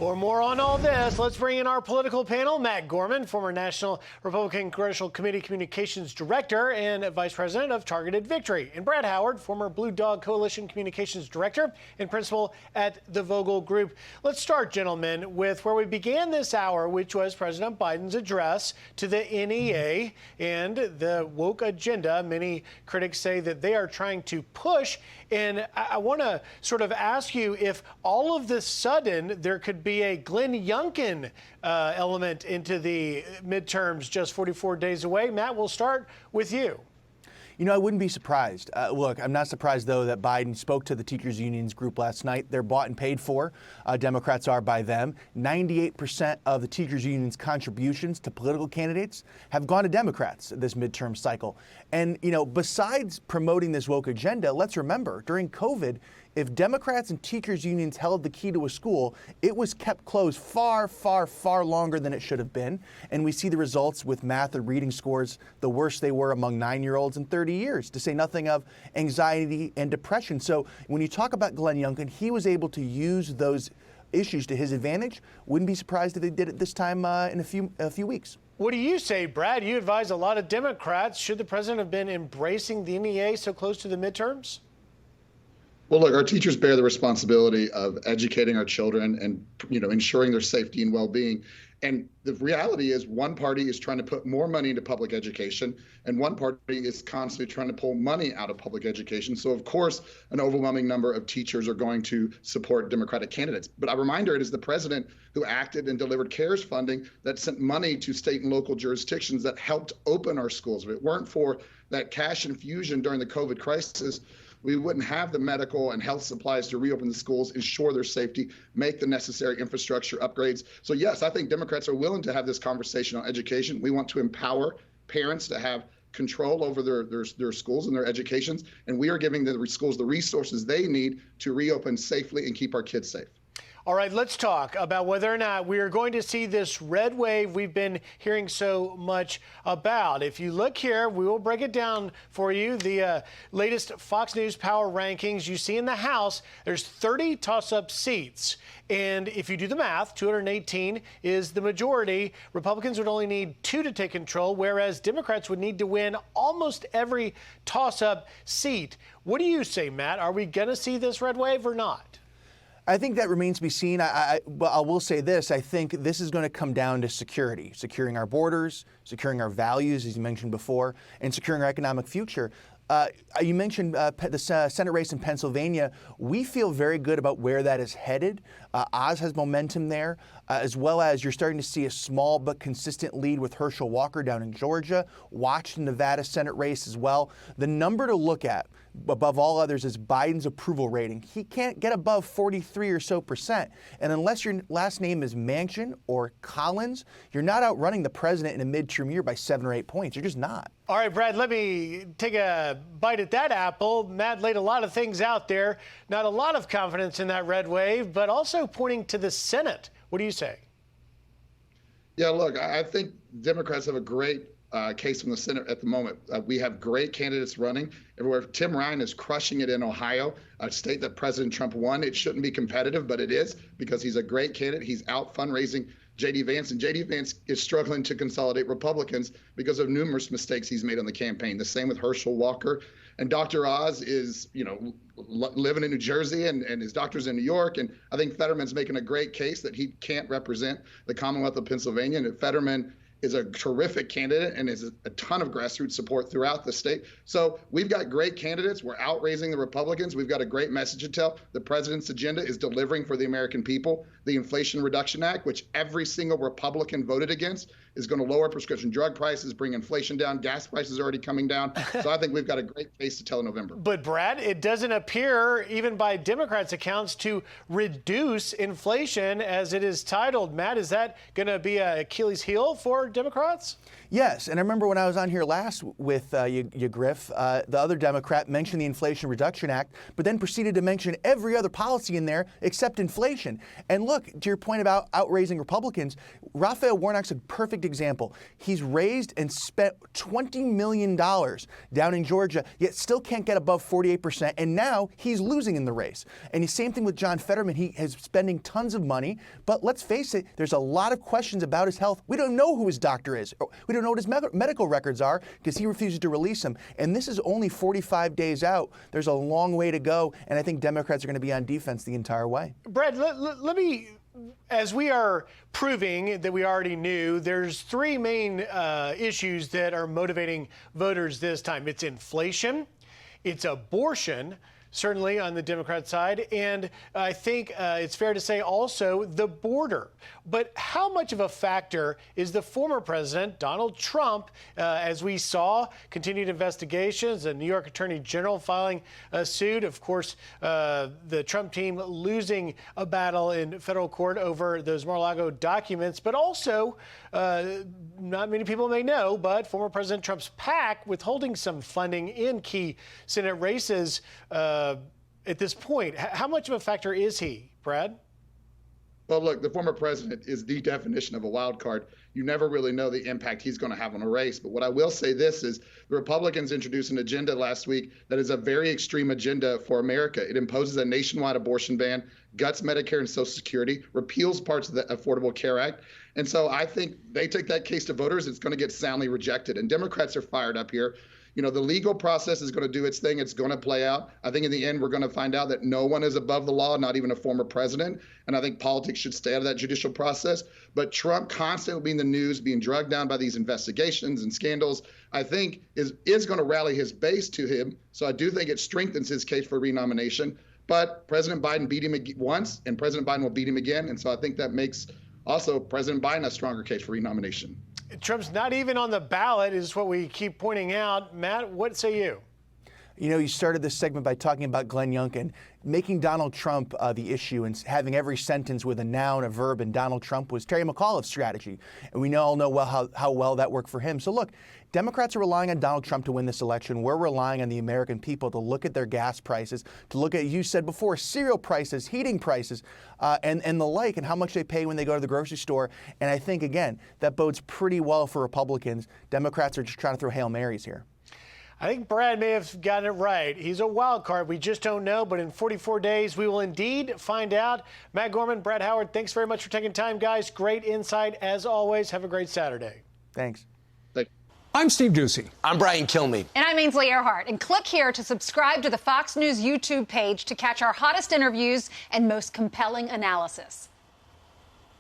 For more on all this, let's bring in our political panel. Matt Gorman, former National Republican Congressional Committee Communications Director and Vice President of Targeted Victory. And Brad Howard, former Blue Dog Coalition Communications Director and Principal at the Vogel Group. Let's start, gentlemen, with where we began this hour, which was President Biden's address to the NEA and the woke agenda. Many critics say that they are trying to push. And I want to sort of ask you if all of this sudden there could be a Glenn Youngkin element into the midterms just 44 days away. Matt, we'll start with you. You know, I wouldn't be surprised. Look, I'm not surprised, though, that Biden spoke to the teachers' unions group last night. They're bought and paid for. Democrats are by them. 98% of the teachers' unions' contributions to political candidates have gone to Democrats this midterm cycle. And, you know, besides promoting this woke agenda, let's remember, during COVID, if Democrats and teachers' unions held the key to a school, it was kept closed far, far, far longer than it should have been. And we see the results with math and reading scores, the worst they were among 9-year-olds in 30 years, to say nothing of anxiety and depression. So when you talk about Glenn Youngkin, he was able to use those issues to his advantage. Wouldn't be surprised if they did it this time in a few weeks. What do you say, Brad? You advise a lot of Democrats. Should the president have been embracing the NEA so close to the midterms? Well, look, our teachers bear the responsibility of educating our children and, ensuring their safety and well-being. And the reality is one party is trying to put more money into public education, and one party is constantly trying to pull money out of public education. So, of course, an overwhelming number of teachers are going to support Democratic candidates. But a reminder, it is the president who acted and delivered CARES funding that sent money to state and local jurisdictions that helped open our schools. If it weren't for that cash infusion during the COVID crisis, we wouldn't have the medical and health supplies to reopen the schools, ensure their safety, make the necessary infrastructure upgrades. So yes, I think Democrats are willing to have this conversation on education. We want to empower parents to have control over their schools and their educations, and we are giving the schools the resources they need to reopen safely and keep our kids safe. All right, let's talk about whether or not we are going to see this red wave we've been hearing so much about. If you look here, we will break it down for you. The latest Fox News Power Rankings you see in the House, there's 30 toss-up seats. And if you do the math, 218 is the majority. Republicans would only need 2 to take control, whereas Democrats would need to win almost every toss-up seat. What do you say, Matt? Are we going to see this red wave or not? I think that remains to be seen. But I will say this. I think this is going to come down to security, securing our borders, securing our values, as you mentioned before, and securing our economic future. You mentioned the Senate race in Pennsylvania. We feel very good about where that is headed. Oz has momentum there, as well as you're starting to see a small but consistent lead with Herschel Walker down in Georgia. Watch the Nevada Senate race as well. The number to look at above all others is Biden's approval rating. He can't get above 43 or so percent. And unless your last name is Manchin or Collins, you're not outrunning the president in a midterm year by 7 or 8 points. You're just not. All right, Brad, let me take a bite at that apple. Matt laid a lot of things out there. Not a lot of confidence in that red wave, but also pointing to the Senate. What do you say? Yeah, look, I think Democrats have a great case from the Senate at the moment. We have great candidates running everywhere. Tim Ryan is crushing it in Ohio, a state that President Trump won. It shouldn't be competitive, but it is because he's a great candidate. He's out fundraising J.D. Vance, and J.D. Vance is struggling to consolidate Republicans because of numerous mistakes he's made on the campaign. The same with Herschel Walker. And Dr. Oz is, living in New Jersey and his doctor's in New York. And I think Fetterman's making a great case that he can't represent the Commonwealth of Pennsylvania. And Fetterman is a terrific candidate and has a ton of grassroots support throughout the state. So we've got great candidates. We're outraising the Republicans. We've got a great message to tell. The president's agenda is delivering for the American people. The Inflation Reduction Act, which every single Republican voted against, is going to lower prescription drug prices, bring inflation down. Gas prices are already coming down. So I think we've got a great case to tell in November. But, Brad, it doesn't appear, even by Democrats' accounts, to reduce inflation as it is titled. Matt, is that going to be an Achilles heel for Democrats? Yes, and I remember when I was on here last with you, Griff, the other Democrat mentioned the Inflation Reduction Act, but then proceeded to mention every other policy in there except inflation. And look, to your point about outraising Republicans, Raphael Warnock's a perfect example. He's raised and spent $20 million down in Georgia, yet still can't get above 48%, and now he's losing in the race. And the same thing with John Fetterman. He is spending tons of money, but let's face it, there's a lot of questions about his health. We don't know who his doctor is. We don't know what his medical records are because he refuses to release them. And this is only 45 days out. There's a long way to go, and I think Democrats are going to be on defense the entire way. Brad, let me, as we are proving that we already knew, there's three main issues that are motivating voters this time. It's inflation, it's abortion, certainly on the Democrat side, and I think it's fair to say also the border. But how much of a factor is the former president, Donald Trump, as we saw continued investigations, a New York Attorney General filing a suit, of course, the Trump team losing a battle in federal court over those Mar-a-Lago documents, but also, not many people may know, but former President Trump's PAC withholding some funding in key Senate races at this point. How much of a factor is he, Brad? Well, look, the former president is the definition of a wild card. You never really know the impact he's going to have on a race. But what I will say this is the Republicans introduced an agenda last week that is a very extreme agenda for America. It imposes a nationwide abortion ban, guts Medicare and Social Security, repeals parts of the Affordable Care Act. And so I think they take that case to voters, it's going to get soundly rejected. And Democrats are fired up here. You know, the legal process is going to do its thing. It's going to play out. I think in the end, we're going to find out that no one is above the law, not even a former president. And I think politics should stay out of that judicial process. But Trump constantly being in the news, being drugged down by these investigations and scandals, I think is going to rally his base to him. So I do think it strengthens his case for renomination. But President Biden beat him once, and President Biden will beat him again. And so I think that makes also President Biden a stronger case for renomination. Trump's not even on the ballot is what we keep pointing out. Matt, what say you? You know, you started this segment by talking about Glenn Youngkin. Making Donald Trump the issue and having every sentence with a noun, a verb, and Donald Trump was Terry McAuliffe's strategy. And we all know well how well that worked for him. So look, Democrats are relying on Donald Trump to win this election. We're relying on the American people to look at their gas prices, to look at, you said before, cereal prices, heating prices, and the like, and how much they pay when they go to the grocery store. And I think, again, that bodes pretty well for Republicans. Democrats are just trying to throw Hail Marys here. I think Brad may have gotten it right. He's a wild card. We just don't know. But in 44 days, we will indeed find out. Matt Gorman, Brad Howard, thanks very much for taking time, guys. Great insight as always. Have a great Saturday. Thanks. I'm Steve Ducey. I'm Brian Kilmeade. And I'm Ainsley Earhart. And click here to subscribe to the Fox News YouTube page to catch our hottest interviews and most compelling analysis.